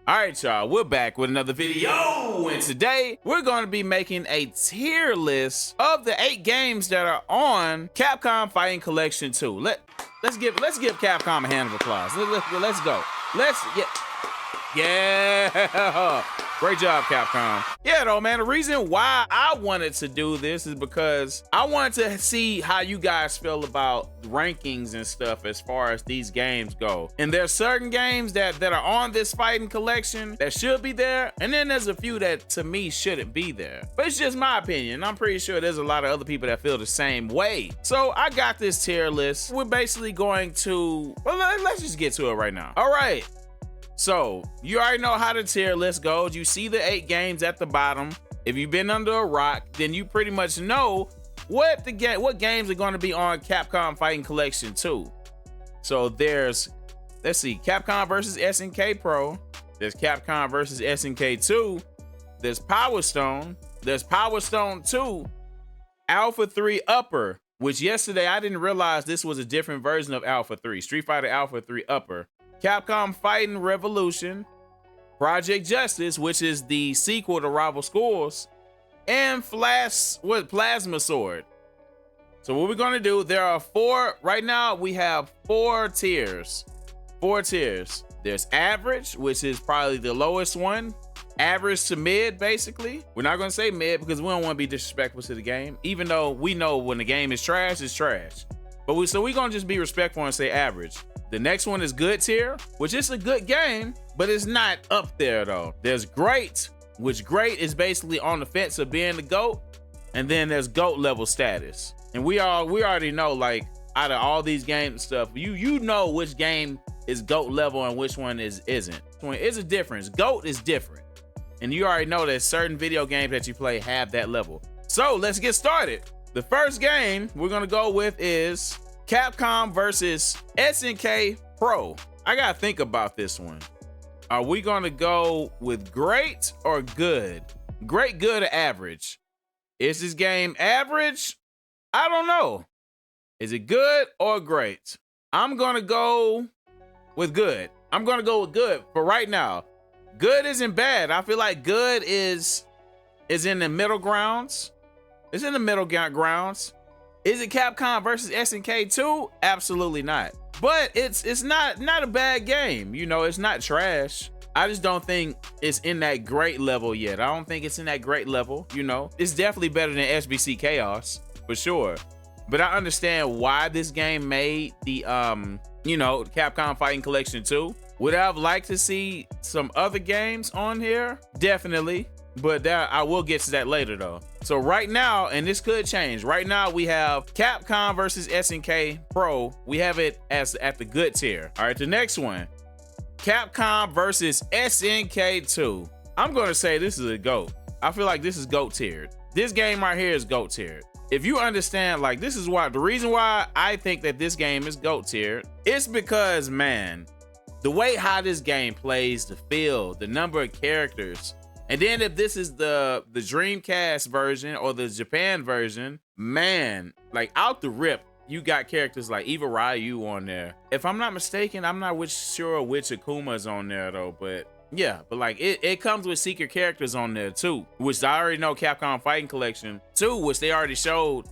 All right, y'all, we're back with another video, and today we're going to be making a tier list of the 8 games that are on Capcom Fighting Collection 2. Let's give Capcom a hand of applause. Let's go. Yeah. Great job, Capcom. Yeah, though, man, the reason why I wanted to do this is because I wanted to see how you guys feel about rankings and stuff as far as these games go. And there's certain games that are on this fighting collection that should be there, and then there's a few that to me shouldn't be there. But it's just my opinion. I'm pretty sure there's a lot of other people that feel the same way. So I got this tier list. We're basically going to, well, let's just get to it right now. All right. So you already know how the tier list goes. You see the 8 games at the bottom. If you've been under a rock, then you pretty much know what games are going to be on Capcom Fighting Collection 2. So there's, let's see, Capcom versus SNK Pro. There's Capcom versus SNK 2. There's Power Stone. There's Power Stone 2. Alpha 3 Upper, which yesterday I didn't realize this was a different version of Alpha 3. Street Fighter Alpha 3 Upper. Capcom Fighting Revolution, Project Justice, which is the sequel to Rival Schools, and Plasma Sword. So what we're gonna do, there are 4, right now we have 4 tiers. 4 tiers. There's average, which is probably the lowest one. Average to mid, basically. We're not gonna say mid because we don't wanna be disrespectful to the game, even though we know when the game is trash, it's trash. But we're gonna just be respectful and say average. The next one is good tier, which is a good game, but it's not up there though. There's great, which great is basically on the fence of being the GOAT. And then there's GOAT level status. And we already know, like, out of all these games and stuff, you know which game is GOAT level and which one isn't. It's a difference. GOAT is different. And you already know that certain video games that you play have that level. So let's get started. The first game we're gonna go with is Capcom versus SNK Pro. I gotta think about this one. Are we gonna go with great or good? Great, good, or average? Is this game average? I don't know. Is it good or great? I'm gonna go with good. I'm gonna go with good for right now. Good isn't bad. I feel like good is in the middle grounds. It's in the middle grounds. Is it Capcom versus SNK 2? Absolutely not. But it's not a bad game. You know, it's not trash. I just don't think it's in that great level yet. I don't think it's in that great level, you know. It's definitely better than SBC Chaos, for sure. But I understand why this game made the you know, Capcom Fighting Collection 2. Would I have liked to see some other games on here? Definitely. But I will get to that later though. So right now, and this could change, right now we have Capcom versus SNK Pro. We have it as at the good tier. All right, the next one, Capcom versus SNK 2. I'm gonna say this is a GOAT. I feel like this is GOAT tiered. This game right here is GOAT tiered. If you understand, like, this is why, the reason why I think that this game is GOAT tiered, it's because, man, the way how this game plays, the feel, the number of characters. And then if this is the Dreamcast version or the Japan version, man, like out the rip, you got characters like Eva Ryu on there. If I'm not mistaken, I'm not sure which Akuma's on there though, but yeah, but like it comes with secret characters on there too, which I already know Capcom Fighting Collection 2, which they already showed,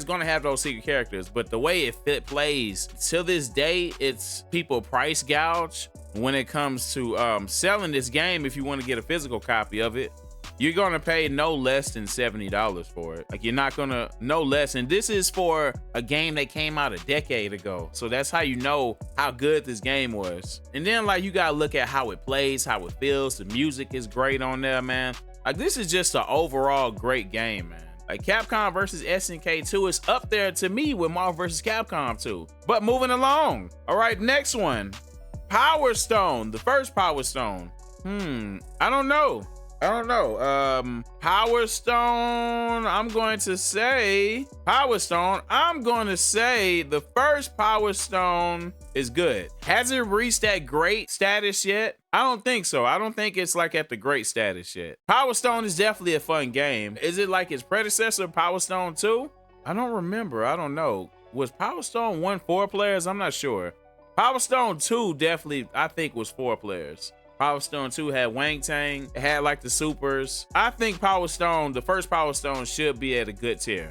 gonna have those secret characters. But the way it plays, till this day, it's people price gouge when it comes to selling this game. If you want to get a physical copy of it, you're gonna pay no less than $70 for it. Like, you're not gonna, no less. And this is for a game that came out a decade ago. So that's how you know how good this game was. And then, like, you gotta look at how it plays, how it feels. The music is great on there, man. Like, this is just an overall great game, man. Like, Capcom versus SNK 2 is up there to me with Marvel versus Capcom 2. But moving along. All right, next one. Power Stone, the first Power Stone. I don't know. Power Stone, I'm going to say the first Power Stone is good. Has it reached that great status yet? I don't think so. I don't think it's like at the great status yet. Power Stone is definitely a fun game. Is it like its predecessor, Power Stone 2? I don't remember. I don't know. Was Power Stone 1 4 players? I'm not sure. Power Stone 2 definitely, I think, was 4 players. Power Stone 2 had Wang Tang. It had like the supers. I think Power Stone, the first Power Stone, should be at a good tier.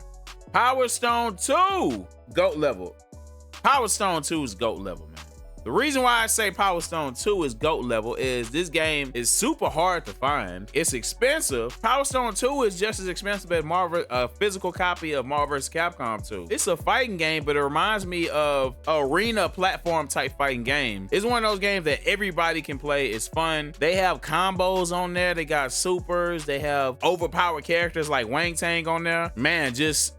Power Stone 2, GOAT level. Power Stone 2 is GOAT level, man. The reason why I say Power Stone 2 is GOAT level is this game is super hard to find. It's expensive. Power Stone 2 is just as expensive as a physical copy of Marvel vs. Capcom 2. It's a fighting game, but it reminds me of arena platform type fighting games. It's one of those games that everybody can play. It's fun. They have combos on there. They got supers. They have overpowered characters like Wang Tang on there. Man, this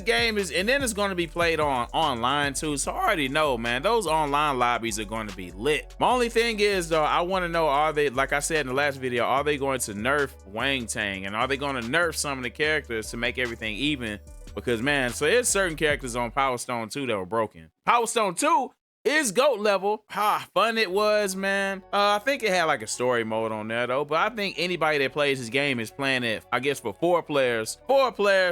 game is, and then it's going to be played online too. So I already know, man, those online lobbies are going to be lit. My only thing is though, I want to know, are they, like I said in the last video, are they going to nerf Wang Tang, and are they going to nerf some of the characters to make everything even? Because man, so there's certain characters on Power Stone 2 that were broken. Power Stone 2 is GOAT level. Fun it was, man. I think it had like a story mode on there though, but I think anybody that plays this game is playing it, I guess, for 4 players,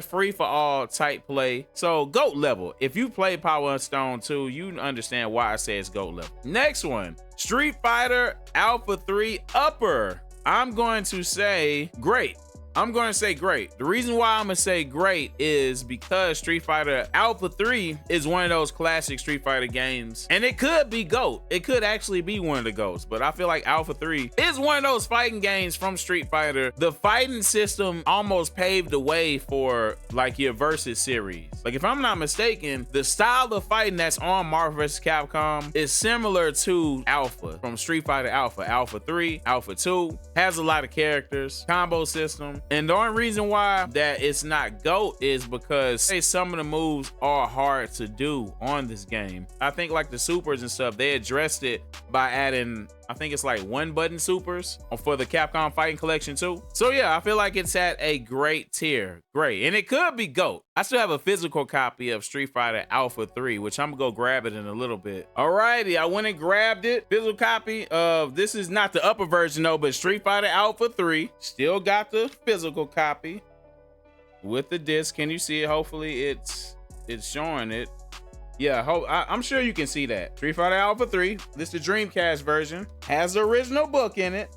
free for all type play. So GOAT level. If you play Power Stone 2, you understand why I say it's GOAT level. Next one, Street Fighter Alpha 3 Upper. I'm going to say great. I'm going to say great. The reason why I'm going to say great is because Street Fighter Alpha 3 is one of those classic Street Fighter games, and it could be GOAT. It could actually be one of the GOATs, but I feel like Alpha 3 is one of those fighting games from Street Fighter. The fighting system almost paved the way for like your Versus series. Like if I'm not mistaken, the style of fighting that's on Marvel vs. Capcom is similar to Alpha from Street Fighter Alpha. Alpha 3, Alpha 2 has a lot of characters, combo system. And the only reason why that it's not GOAT is because some of the moves are hard to do on this game. I think like the supers and stuff, they addressed it by adding, I think it's like 1-button supers for the Capcom Fighting Collection too. So yeah, I feel like it's at a great tier. Great. And it could be GOAT. I still have a physical copy of Street Fighter Alpha 3, which I'm gonna go grab it in a little bit. Alrighty, I went and grabbed it. Physical copy of, this is not the upper version though, but Street Fighter Alpha 3. Still got the physical copy with the disc. Can you see it? Hopefully it's showing it. Yeah, I'm sure you can see that. Street Fighter Alpha 3, this is the Dreamcast version, has the original book in it.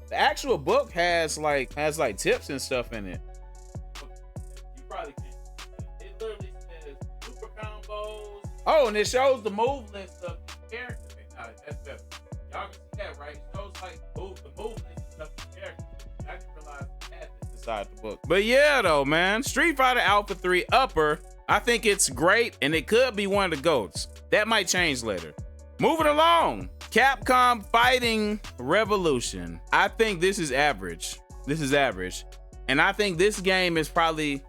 The actual book has like tips and stuff in it. You probably can't. It literally says super combos. Oh, and it shows the move list of the characters. That's better. Y'all can see that, right? It shows like the move list of the characters. I didn't realize it had this inside the book. But yeah, though, man, Street Fighter Alpha 3 Upper, I think it's great, and it could be one of the GOATs. That might change later. Moving along, Capcom Fighting Revolution. I think this is average. This is average. And I think this game is probably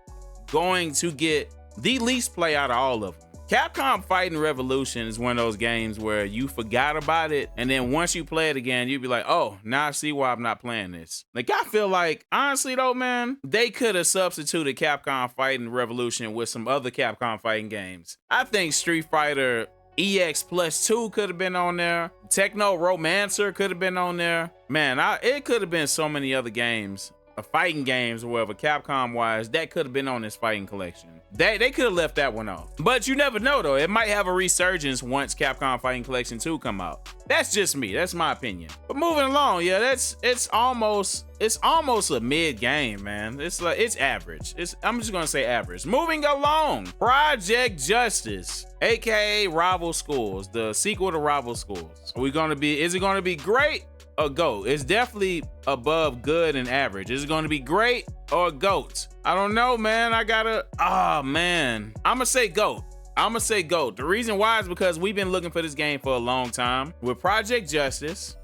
going to get the least play out of all of them. Capcom Fighting Revolution is one of those games where you forgot about it, and then once you play it again, you'd be like, oh, now I see why I'm not playing this. Like, I feel like, honestly though, man, they could have substituted Capcom Fighting Revolution with some other Capcom fighting games. I think Street Fighter EX Plus 2 could have been on there. Techno Romancer could have been on there. Man, it could have been so many other games, fighting games or whatever, Capcom wise, that could have been on this fighting collection. They could have left that one off. But you never know though, it might have a resurgence once Capcom Fighting Collection 2 come out. That's just me, that's my opinion. But moving along, yeah, it's almost a mid game, man. It's average. I'm just gonna say average. Moving along, Project Justice, aka Rival Schools, the sequel to Rival Schools. Is it gonna be great or GOAT? It's definitely above good and average. Is it gonna be great or GOAT? I don't know, man. I'm gonna say GOAT. The reason why is because we've been looking for this game for a long time. With Project Justice,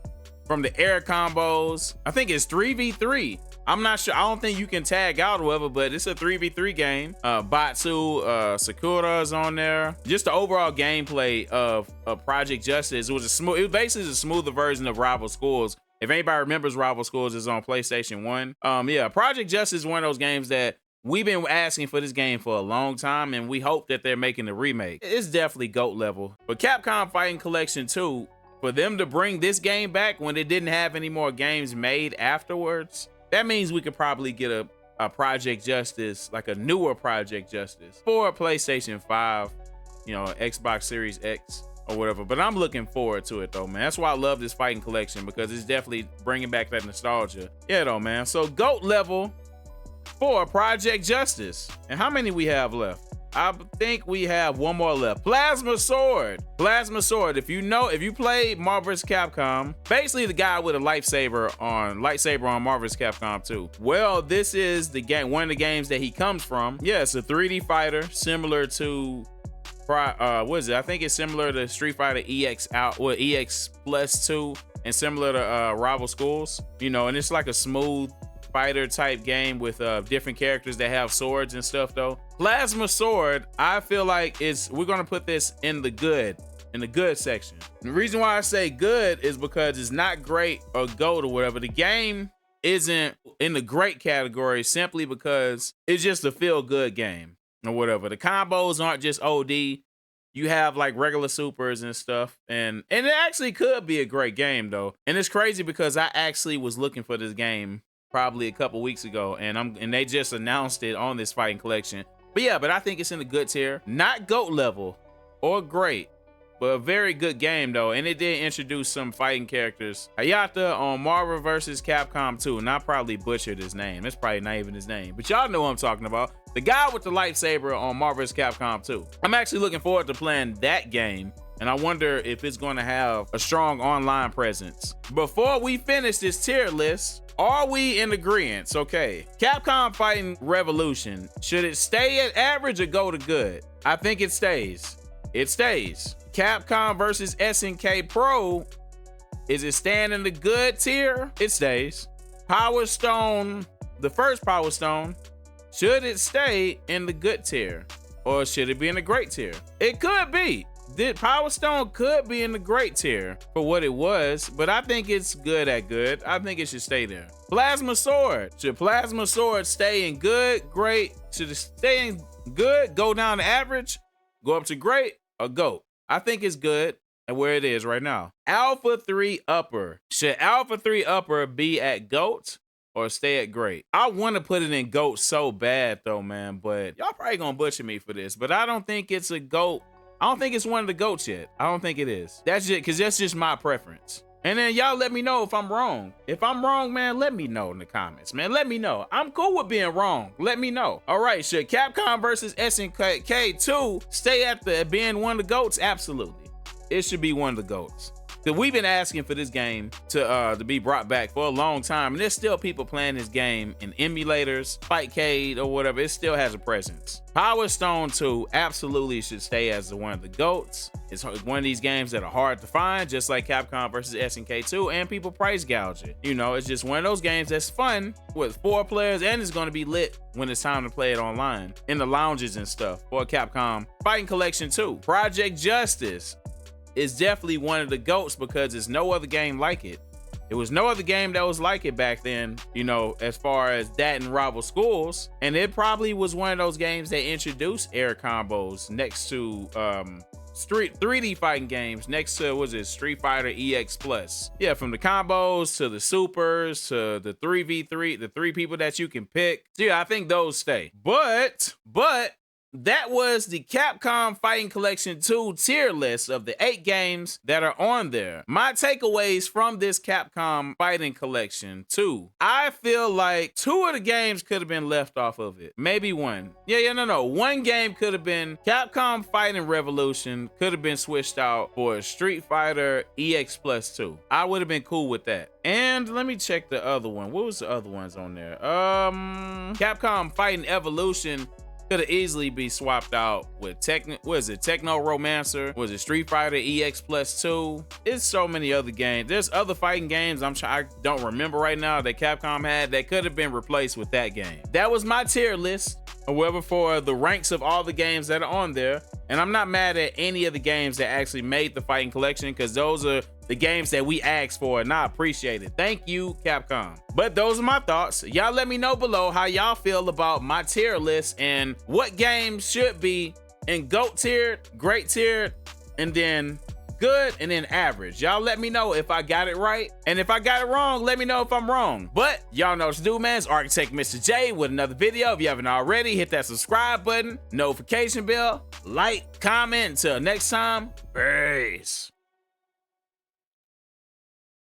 from the air combos, I think it's 3v3. I'm not sure. I don't think you can tag out or whatever, but it's a 3v3 game. Batsu, Sakura's on there. Just the overall gameplay of Project Justice, it was basically a smoother version of Rival Schools. If anybody remembers, Rival Schools is on PlayStation 1. Yeah, Project Justice is one of those games that we've been asking for this game for a long time, and we hope that they're making the remake. It's definitely GOAT level. But Capcom Fighting Collection 2, for them to bring this game back when they didn't have any more games made afterwards, that means we could probably get a Project Justice, like a newer Project Justice for PlayStation 5, you know, Xbox Series X. or whatever. But I'm looking forward to it though, man. That's why I love this fighting collection, because it's definitely bringing back that nostalgia. Yeah, though, man. So GOAT level for Project Justice. And how many we have left? I think we have one more left. Plasma Sword. Plasma Sword. If you play Marvel vs. Capcom, basically the guy with a lightsaber on Marvel vs. Capcom 2. Well, this is the game, one of the games that he comes from. Yeah, it's a 3D fighter similar to what is it? I think it's similar to Street Fighter EX Plus 2, and similar to Rival Schools. You know, and it's like a smooth fighter type game with different characters that have swords and stuff though. Plasma Sword, I feel like we're gonna put this in the good section. And the reason why I say good is because it's not great or GOAT or whatever. The game isn't in the great category simply because it's just a feel good game or whatever. The combos aren't just OD. You have like regular supers and stuff, and it actually could be a great game though. And it's crazy because I actually was looking for this game probably a couple weeks ago, and they just announced it on this fighting collection. But yeah, I think it's in the good tier. Not GOAT level or great, but a very good game though. And it did introduce some fighting characters. Hayata on Marvel vs. Capcom 2, and I probably butchered his name. It's probably not even his name, but y'all know what I'm talking about. The guy with the lightsaber on Marvel vs. Capcom 2. I'm actually looking forward to playing that game, and I wonder if it's going to have a strong online presence. Before we finish this tier list, are we in agreement? Okay, Capcom Fighting Revolution, should it stay at average or go to good? I think it stays. It stays. Capcom versus SNK Pro, is it staying in the good tier? It stays. Power Stone, the first Power Stone, should it stay in the good tier or should it be in the great tier? It could be. Power Stone could be in the great tier for what it was, but I think it's good at good. I think it should stay there. Plasma Sword. Should Plasma Sword stay in good, great? Should it stay in good, go down to average, go up to great, or GOAT? I think it's good at where it is right now. Alpha 3 Upper. Should Alpha 3 Upper be at GOAT or stay at great? I want to put it in GOAT so bad though, man, but y'all probably gonna butcher me for this, but I don't think it's a GOAT. I don't think it's one of the GOATs yet. I don't think it is. That's just because that's just my preference. And then y'all let me know if I'm wrong. If I'm wrong, man, let me know in the comments, man. Let me know. I'm cool with being wrong. Let me know. All right, should Capcom versus SNK 2 stay at being one of the GOATs? Absolutely. It should be one of the GOATs. Because we've been asking for this game to be brought back for a long time, and there's still people playing this game in emulators, Fightcade, or whatever. It still has a presence. Power Stone 2 absolutely should stay as one of the GOATs. It's one of these games that are hard to find, just like Capcom versus SNK 2, and people price gouge it. You know, it's just one of those games that's fun with 4 players, and it's going to be lit when it's time to play it online in the lounges and stuff for Capcom Fighting Collection 2. Project Justice is definitely one of the GOATs because there's no other game like it. There was no other game that was like it back then, you know, as far as that and Rival Schools. And it probably was one of those games that introduced air combos next to 3D fighting games next to, was it Street Fighter EX Plus? Yeah, from the combos to the supers to the 3v3, the 3 people that you can pick. So yeah, I think those stay. But that was the Capcom Fighting Collection 2 tier list of the 8 games that are on there. My takeaways from this Capcom Fighting Collection 2. I feel like 2 of the games could have been left off of it. Maybe 1. No. 1 game could have been Capcom Fighting Revolution, could have been switched out for Street Fighter EX Plus 2. I would have been cool with that. And let me check the other one. What was the other ones on there? Capcom Fighting Evolution could have easily be swapped out with Techno Romancer? Was it Street Fighter EX Plus 2? It's so many other games. There's other fighting games I don't remember right now that Capcom had that could have been replaced with that game. That was my tier list, however, for the ranks of all the games that are on there. And I'm not mad at any of the games that actually made the Fighting Collection, because those are the games that we asked for, and I appreciate it. Thank you, Capcom. But those are my thoughts. Y'all let me know below how y'all feel about my tier list and what games should be in GOAT tier, great tier, and then good, and then average. Y'all let me know if I got it right. And if I got it wrong, let me know if I'm wrong. But y'all know what to do, man. It's Architect Mr. J with another video. If you haven't already, hit that subscribe button, notification bell, like, comment. Until next time, peace.